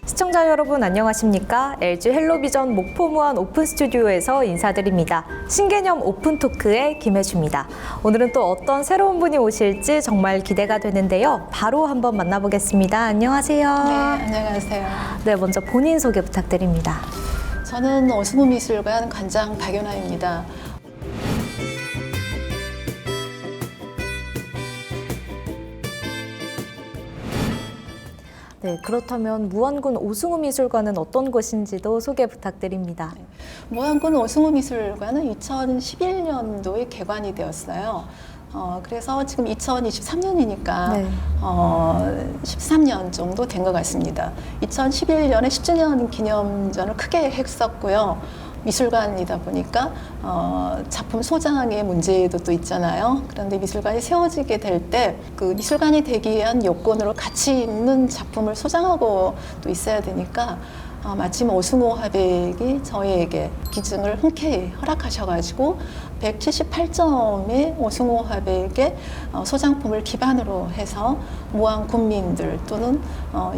시청자 여러분 안녕하십니까? LG 헬로비전 목포무한 오픈 스튜디오에서 인사드립니다. 신개념 오픈 토크의 김혜주입니다. 오늘은 또 어떤 새로운 분이 오실지 정말 기대가 되는데요. 바로 한번 만나보겠습니다. 안녕하세요. 네, 안녕하세요. 네, 먼저 본인 소개 부탁드립니다. 저는 오승우미술관 관장 박연아입니다. 네, 그렇다면 무안군 오승우미술관은 어떤 곳인지도 소개 부탁드립니다. 무안군 오승우미술관은 2011년도에 개관이 되었어요. 그래서 지금 2023년이니까 네. 13년 정도 된 것 같습니다. 2011년에 10주년 기념전을 크게 했었고요. 미술관이다 보니까 작품 소장의 문제도 또 있잖아요. 그런데 미술관이 세워지게 될 때 그 미술관이 되기 위한 요건으로 가치 있는 작품을 소장하고 또 있어야 되니까 마침 오승우 화백이 저희에게 기증을 흔쾌히 허락하셔가지고 178점의 오승우 화백의 소장품을 기반으로 해서 무안 군민들 또는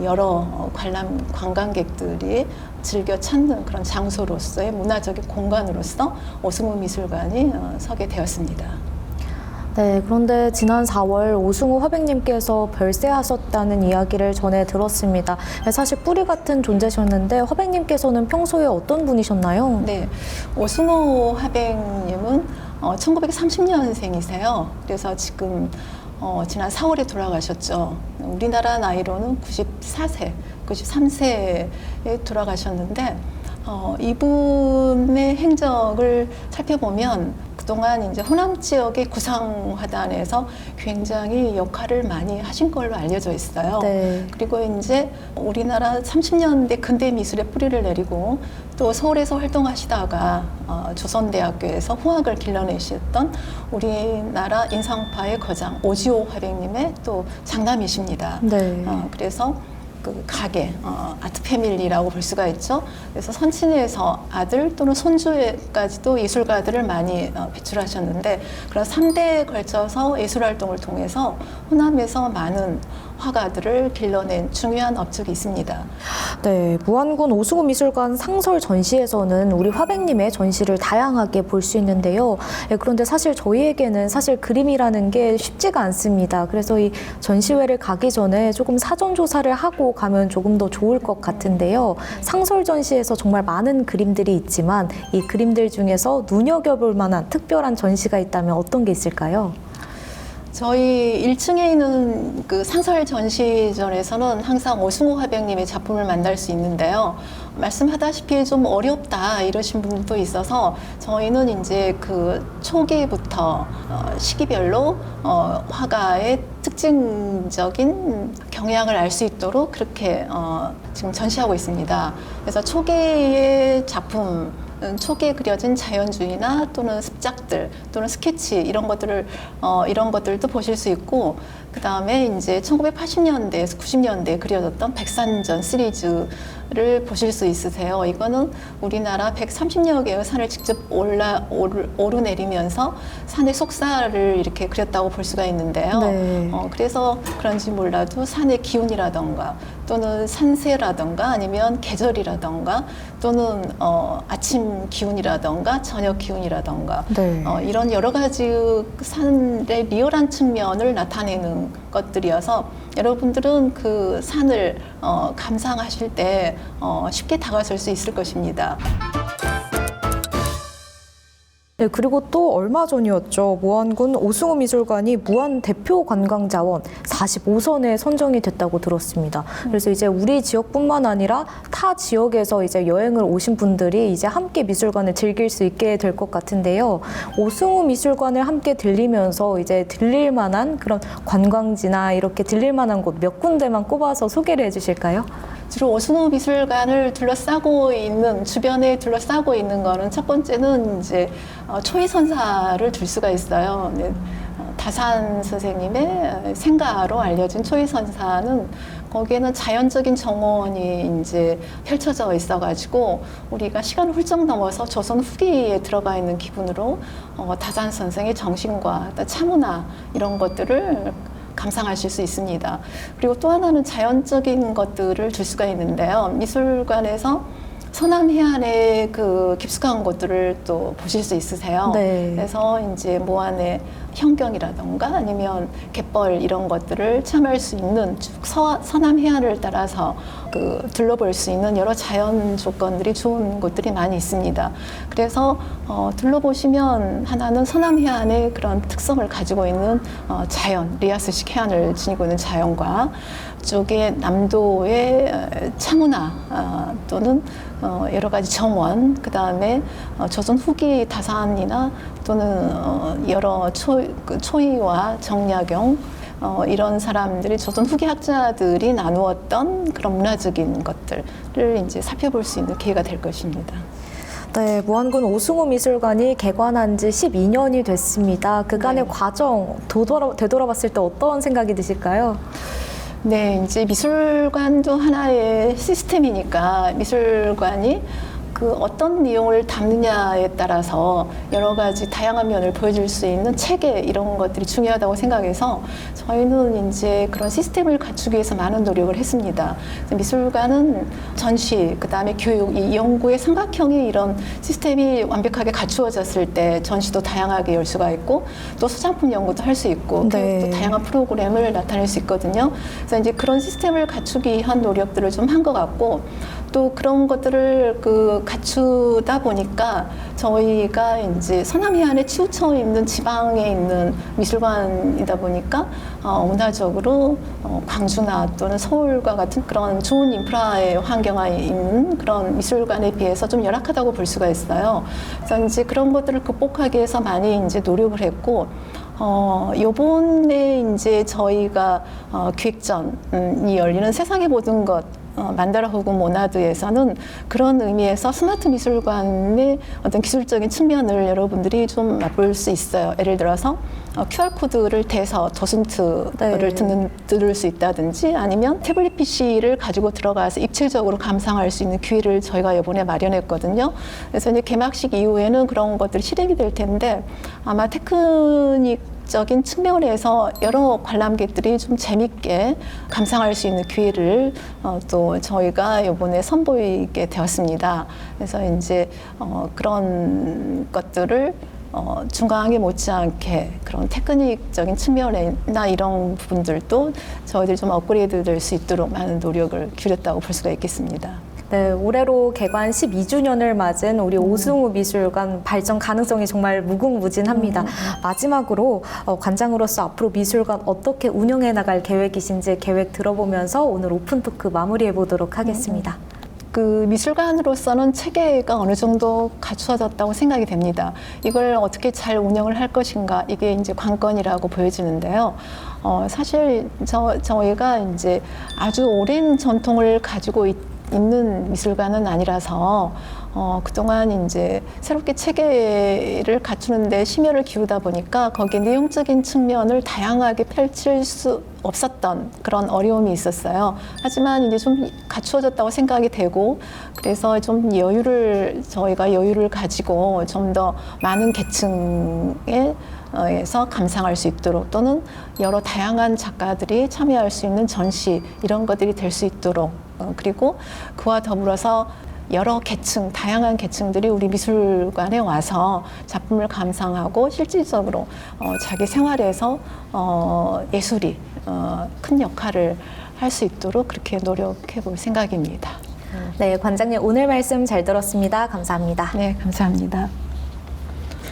여러 관광객들이 즐겨 찾는 그런 장소로서의 문화적인 공간으로서 오승우 미술관이 서게 되었습니다. 네, 그런데 지난 4월 오승우 화백님께서 별세하셨다는 이야기를 전해 들었습니다. 사실 뿌리 같은 존재셨는데 화백님께서는 평소에 어떤 분이셨나요? 네, 오승우 화백님은 1930년생이세요. 그래서 지금 지난 4월에 돌아가셨죠. 우리나라 나이로는 94세, 93세에 돌아가셨는데 이분의 행적을 살펴보면 그동안 이제 호남 지역의 구상화단에서 굉장히 역할을 많이 하신 걸로 알려져 있어요. 네. 그리고 이제 우리나라 30년대 근대 미술의 뿌리를 내리고 또 서울에서 활동하시다가 조선대학교에서 홍학을 길러내셨던 우리나라 인상파의 거장 오지호 화백님의 또 장남이십니다. 네. 그래서 그 가게, 아트 패밀리라고 볼 수가 있죠. 그래서 선친에서 아들 또는 손주까지도 예술가들을 많이 배출하셨는데 그런 3대에 걸쳐서 예술활동을 통해서 호남에서 많은 화가들을 길러낸 중요한 업적이 있습니다. 네, 무안군 오승우 미술관 상설 전시에서는 우리 화백님의 전시를 다양하게 볼 수 있는데요. 네, 그런데 사실 저희에게는 사실 그림이라는 게 쉽지가 않습니다. 그래서 이 전시회를 가기 전에 조금 사전 조사를 하고 가면 조금 더 좋을 것 같은데요. 상설 전시에서 정말 많은 그림들이 있지만 이 그림들 중에서 눈여겨볼 만한 특별한 전시가 있다면 어떤 게 있을까요? 저희 1층에 있는 그 상설 전시전에서는 항상 오승우 화백님의 작품을 만날 수 있는데요. 말씀하다시피 좀 어렵다 이러신 분도 있어서 저희는 이제 그 초기부터 시기별로 화가의 특징적인 경향을 알 수 있도록 그렇게 지금 전시하고 있습니다. 그래서 초기의 작품 초기에 그려진 자연주의나 또는 습작들 또는 스케치 이런 것들도 보실 수 있고 그 다음에 이제 1980년대에서 90년대에 그려졌던 백산전 시리즈를 보실 수 있으세요. 이거는 우리나라 130여 개의 산을 직접 오르내리면서 산의 속살을 이렇게 그렸다고 볼 수가 있는데요. 네. 그래서 그런지 몰라도 산의 기운이라던가 또는 산세라던가 아니면 계절이라던가 또는 아침 기운이라던가 저녁 기운이라던가 네. 이런 여러 가지 산의 리얼한 측면을 나타내는 것들이어서 여러분들은 그 산을 감상하실 때 쉽게 다가설 수 있을 것입니다. 네, 그리고 또 얼마 전이었죠. 무안군 오승우 미술관이 무안 대표 관광자원 45선에 선정이 됐다고 들었습니다. 그래서 이제 우리 지역뿐만 아니라 타 지역에서 이제 여행을 오신 분들이 이제 함께 미술관을 즐길 수 있게 될 것 같은데요. 오승우 미술관을 함께 들리면서 이제 들릴 만한 그런 관광지나 이렇게 들릴 만한 곳 몇 군데만 꼽아서 소개를 해주실까요? 주로 오승우 미술관을 주변에 둘러싸고 있는 거는 첫 번째는 이제 초이선사를 둘 수가 있어요. 다산 선생님의 생가로 알려진 초이선사는 거기에는 자연적인 정원이 이제 펼쳐져 있어가지고 우리가 시간을 훌쩍 넘어서 조선 후기에 들어가 있는 기분으로 다산 선생의 정신과 차문화 이런 것들을 감상하실 수 있습니다. 그리고 또 하나는 자연적인 것들을 줄 수가 있는데요. 미술관에서 서남 해안의 그 깊숙한 곳들을 또 보실 수 있으세요. 네. 그래서 이제 모안의 현경이라던가 아니면 갯벌 이런 것들을 참여할 수 있는 쭉 서남 해안을 따라서 그 둘러볼 수 있는 여러 자연 조건들이 좋은 곳들이 많이 있습니다. 그래서 둘러보시면 하나는 서남 해안의 그런 특성을 가지고 있는 자연, 리아스식 해안을 지니고 있는 자연과 쪽에 남도의 차문화 또는 여러 가지 정원, 그 다음에 조선 후기 다산이나 또는 여러 초이와 정약용 이런 사람들이 조선 후기 학자들이 나누었던 그런 문화적인 것들을 이제 살펴볼 수 있는 기회가 될 것입니다. 네, 무안군 오숭우 미술관이 개관한 지 12년이 됐습니다. 그간의 네. 과정 되돌아봤을 때 어떤 생각이 드실까요? 네, 이제 미술관도 하나의 시스템이니까 미술관이 그 어떤 내용을 담느냐에 따라서 여러 가지 다양한 면을 보여줄 수 있는 체계 이런 것들이 중요하다고 생각해서 저희는 이제 그런 시스템을 갖추기 위해서 많은 노력을 했습니다. 미술관은 전시, 그 다음에 교육, 이 연구의 삼각형의 이런 시스템이 완벽하게 갖추어졌을 때 전시도 다양하게 열 수가 있고 또 소장품 연구도 할 수 있고 네. 교육도 다양한 프로그램을 나타낼 수 있거든요. 그래서 이제 그런 시스템을 갖추기 위한 노력들을 좀 한 것 같고 또 그런 것들을 갖추다 보니까 저희가 이제 서남 해안에 치우쳐 있는 지방에 있는 미술관이다 보니까 문화적으로 광주나 또는 서울과 같은 그런 좋은 인프라의 환경에 있는 그런 미술관에 비해서 좀 열악하다고 볼 수가 있어요. 그래서 이제 그런 것들을 극복하기 위해서 많이 이제 노력을 했고. 요번에 이제 저희가 기획전이 열리는 세상의 모든 것 만다라 호금 모나드에서는 그런 의미에서 스마트 미술관의 어떤 기술적인 측면을 여러분들이 좀 맛볼 수 있어요. 예를 들어서 QR코드를 대서 도슨트를 네. 들을 수 있다든지 아니면 태블릿 PC를 가지고 들어가서 입체적으로 감상할 수 있는 기회를 저희가 이번에 마련했거든요. 그래서 이제 개막식 이후에는 그런 것들이 실행이 될 텐데 아마 테크닉적인 측면에서 여러 관람객들이 좀 재밌게 감상할 수 있는 기회를 또 저희가 이번에 선보이게 되었습니다. 그래서 이제 그런 것들을 중강하게 못지않게 그런 테크닉적인 측면이나 이런 부분들도 저희들이 좀 업그레이드 될 수 있도록 많은 노력을 기울였다고 볼 수가 있겠습니다. 네, 올해로 개관 12주년을 맞은 우리 오숭우 미술관 발전 가능성이 정말 무궁무진합니다. 마지막으로 관장으로서 앞으로 미술관 어떻게 운영해 나갈 계획이신지 계획 들어보면서 오늘 오픈 토크 마무리해 보도록 하겠습니다. 그 미술관으로서는 체계가 어느 정도 갖추어졌다고 생각이 됩니다. 이걸 어떻게 잘 운영을 할 것인가 이게 이제 관건이라고 보여지는데요. 사실 저희가 이제 아주 오랜 전통을 가지고 있는 미술관은 아니라서 그동안 이제 새롭게 체계를 갖추는데 심혈을 기울이다 보니까 거기에 내용적인 측면을 다양하게 펼칠 수 없었던 그런 어려움이 있었어요. 하지만 이제 좀 갖추어졌다고 생각이 되고 그래서 좀 저희가 여유를 가지고 좀 더 많은 계층에서 감상할 수 있도록 또는 여러 다양한 작가들이 참여할 수 있는 전시 이런 것들이 될 수 있도록 그리고 그와 더불어서 여러 계층, 다양한 계층들이 우리 미술관에 와서 작품을 감상하고 실질적으로 자기 생활에서 예술이 큰 역할을 할 수 있도록 그렇게 노력해 볼 생각입니다. 네, 관장님 오늘 말씀 잘 들었습니다. 감사합니다. 네, 감사합니다.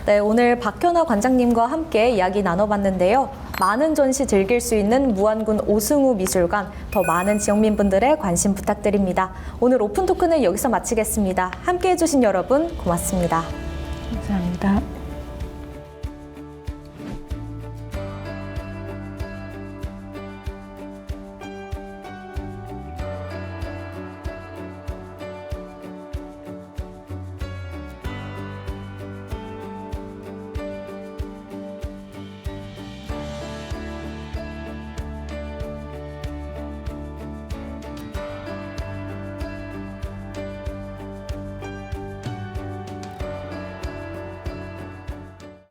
네, 오늘 박현아 관장님과 함께 이야기 나눠봤는데요. 많은 전시 즐길 수 있는 무안군 오숭우 미술관, 더 많은 지역민분들의 관심 부탁드립니다. 오늘 오픈 토크는 여기서 마치겠습니다. 함께해 주신 여러분 고맙습니다. 감사합니다.